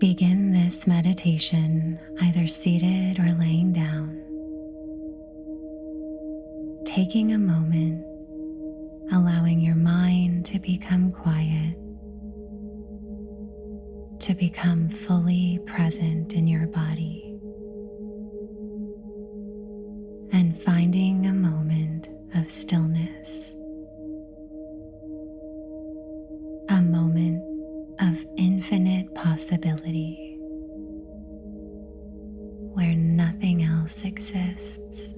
Begin this meditation either seated or laying down, taking a moment, allowing your mind to become quiet, to become fully present in your body, and finding a moment of stillness, a moment of infinite possibility where nothing else exists.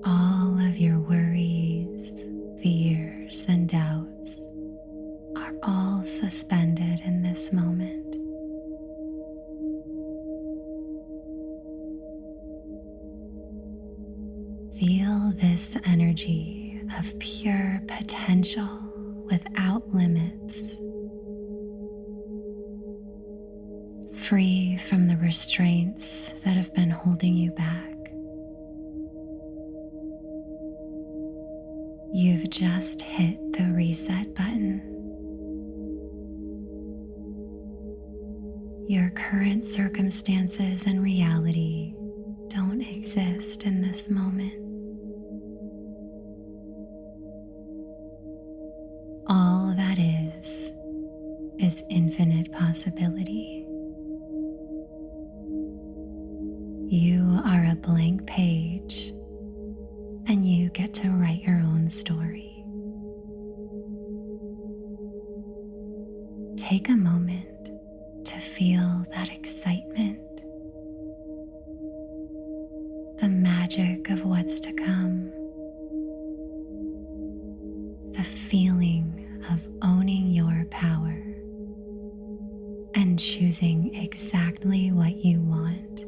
All of your worries, fears, and doubts are all suspended in this moment. Feel this energy of pure potential without limits, free from the restraints that have been holding you back. You've just hit the reset button. Your current circumstances and reality don't exist in this moment. All that is infinite possibility. You are a blank page, and you get to write your own story. Take a moment to feel that excitement, the magic of what's to come, the feeling of owning your power and choosing exactly what you want.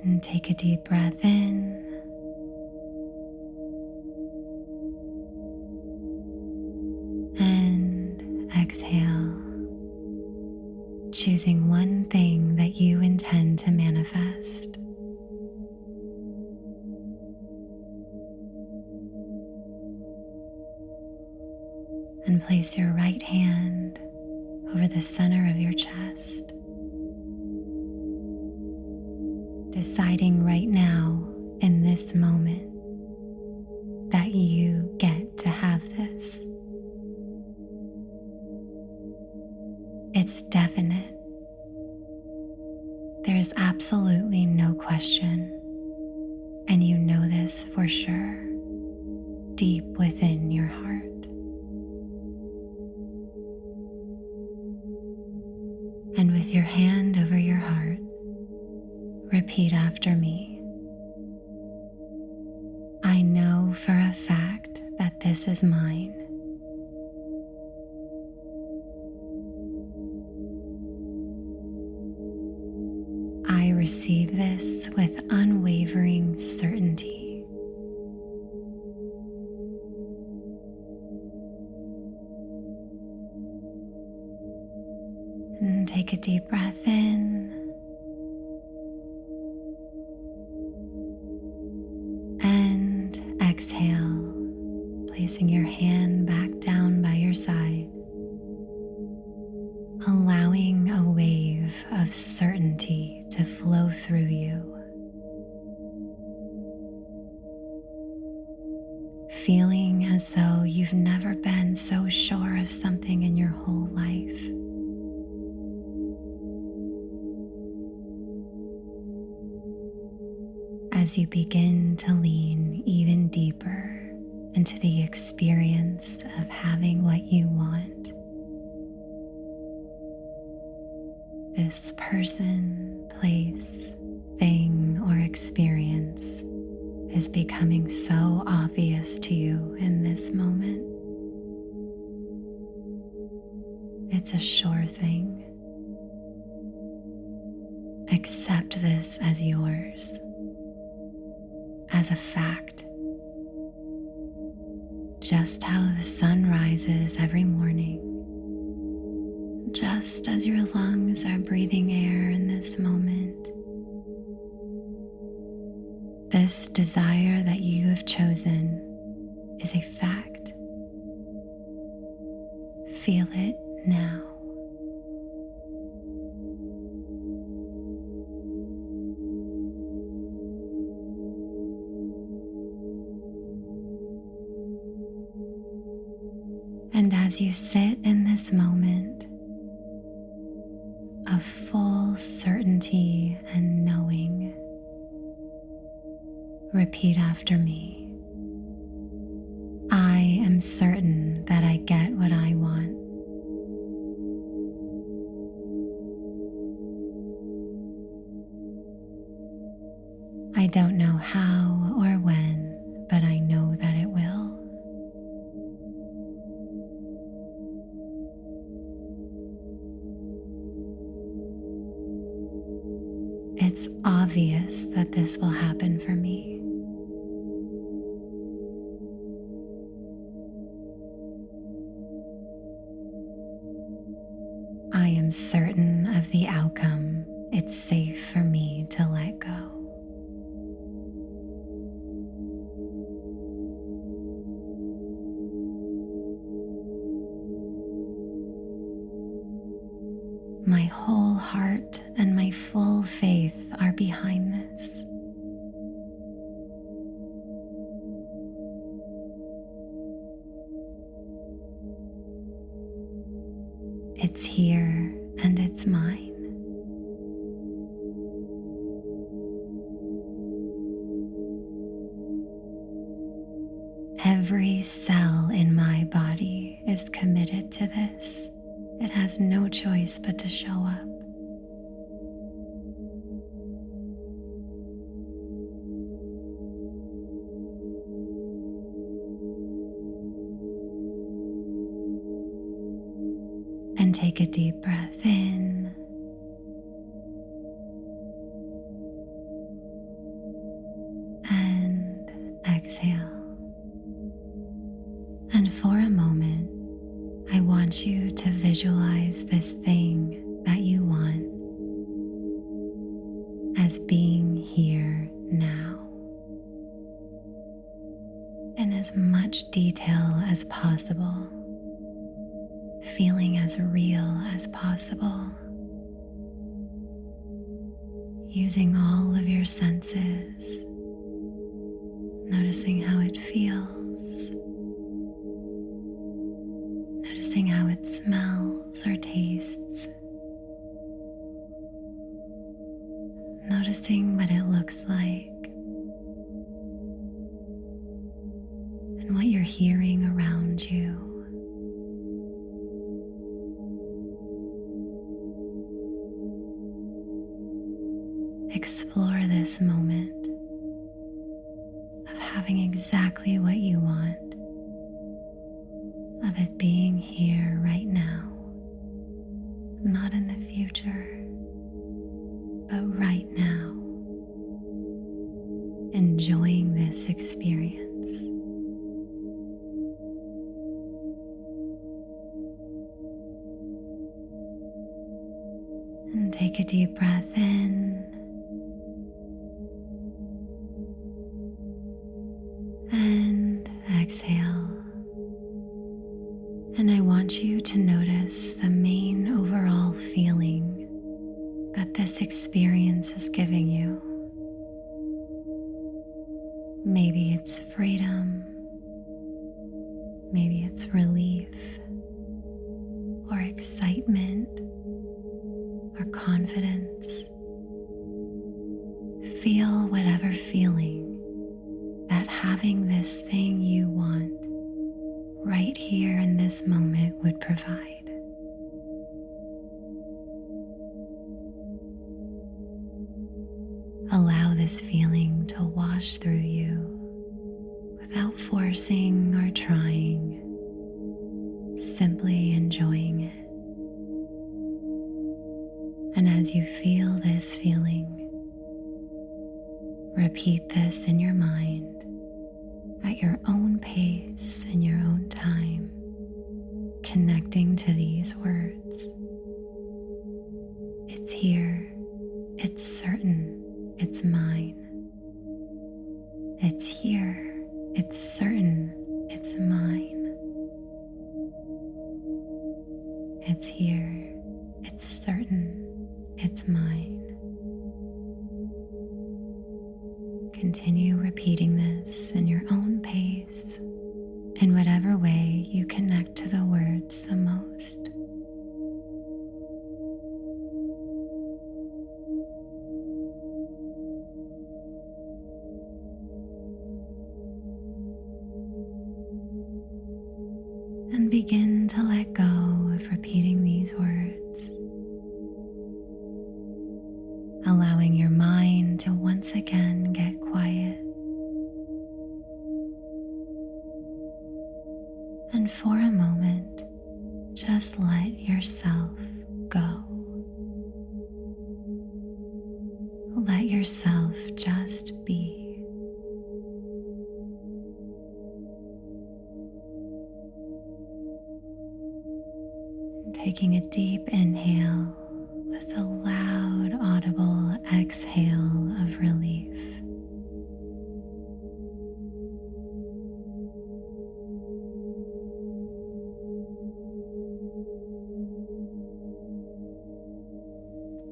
And take a deep breath in and exhale, choosing one thing that you intend to manifest. And place your right hand over the center of your chest, deciding right now in this moment that you get to have this. It's definite. There's absolutely no question, and you know this for sure, deep within your heart. And with your hand over your heart, repeat after me. I know for a fact that this is mine. I receive this with unwavering certainty. And take a deep breath in and exhale, placing your hand back down by your side, allowing a wave of certainty to flow through you. Feeling as though you've never been so sure of something in your whole life. As you begin to lean even deeper into the experience of having what you want, this person, place, thing, or experience is becoming so obvious to you in this moment. It's a sure thing. Accept this as yours, as a fact. Just how the sun rises every morning, just as your lungs are breathing air in this moment, This desire that you have chosen is a fact. Feel it now. And as you sit in this moment of full certainty and knowing, repeat after me. I am certain that I get what I want. I don't know how or when, but I know that it will. It's obvious that this will happen for me. I am certain of the outcome. It's safe for me to let go. My whole heart and my full faith are behind this. It's here and it's mine. Every cell in my body is committed to this. It has no choice but to show up. And take a deep breath in and exhale. And for a moment, I want you to visualize this thing that you want as being here now in as much detail as possible, feeling as real as possible, using all of your senses, noticing how it feels, noticing how it smells or tastes, noticing what it looks like, and what you're hearing around you. Explore this moment of having exactly what you want, of it being here right now, not in the future, but right now, enjoying this experience. And take a deep breath in and exhale. And I want you to notice the main overall feeling that this experience is giving you. Maybe it's freedom, maybe it's relief, or excitement, or confidence. Feel whatever feeling that having this thing you want right here in this moment would provide. Allow this feeling to wash through you without forcing or trying, simply enjoying it. And as you feel this feeling, repeat this in your mind at your own pace and your own time, connecting to these words. It's here, it's certain, it's mine. It's here. It's certain. It's mine. It's here. It's certain. It's mine. Continue repeating this in your own pace, in whatever way you connect to the words the most. And begin to let go of repeating these words, allowing your mind to once again get quiet. And for a moment, just let yourself go. Let yourself just be. Taking a deep inhale with a loud, audible exhale of relief.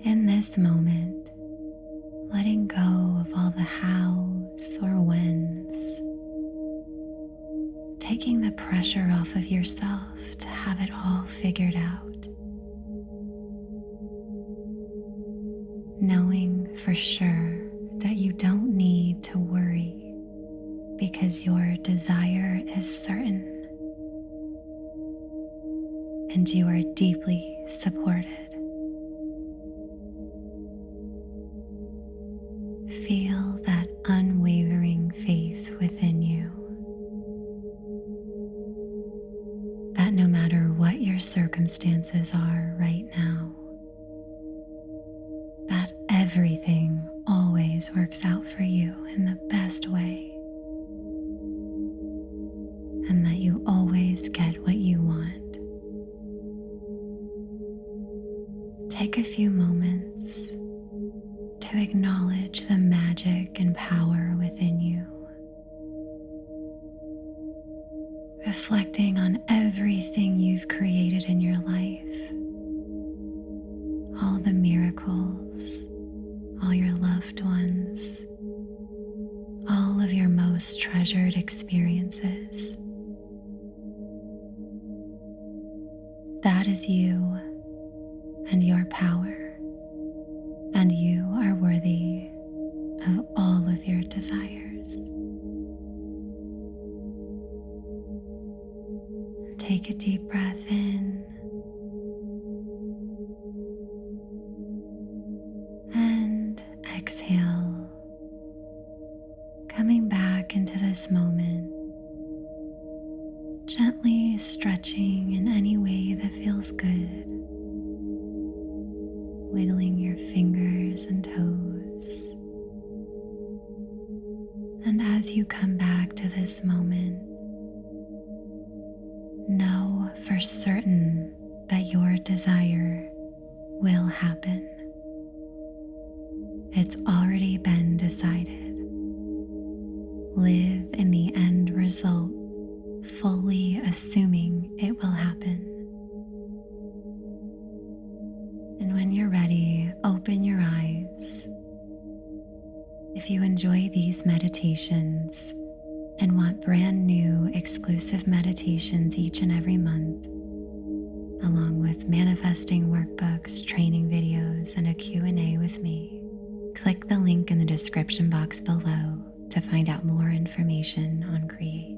In this moment, letting go of all the hows or whens, taking the pressure off of yourself to have it all figured out, knowing for sure that you don't need to worry because your desire is certain and you are deeply supported. Feel that unwavering faith within you, that no matter what your circumstances are right now, that everything always works out for you in the best way, and that you always get what you want. Take a few moments to acknowledge the magic and power within you, reflecting on everything you've created in your life, all the miracles, all your loved ones, all of your most treasured experiences. That is you and your power. And you are worthy of all of your desires. Take a deep breath in and exhale, coming back into this moment, gently stretching in any way that feels good. Wiggling your fingers and toes. And as you come back to this moment, know for certain that your desire will happen. It's already been decided. Live in the end result, fully assuming it will happen. And when you're ready, open your eyes. If you enjoy these meditations and want brand new exclusive meditations each and every month, along with manifesting workbooks, training videos, and a Q&A with me, click the link in the description box below to find out more information on Create.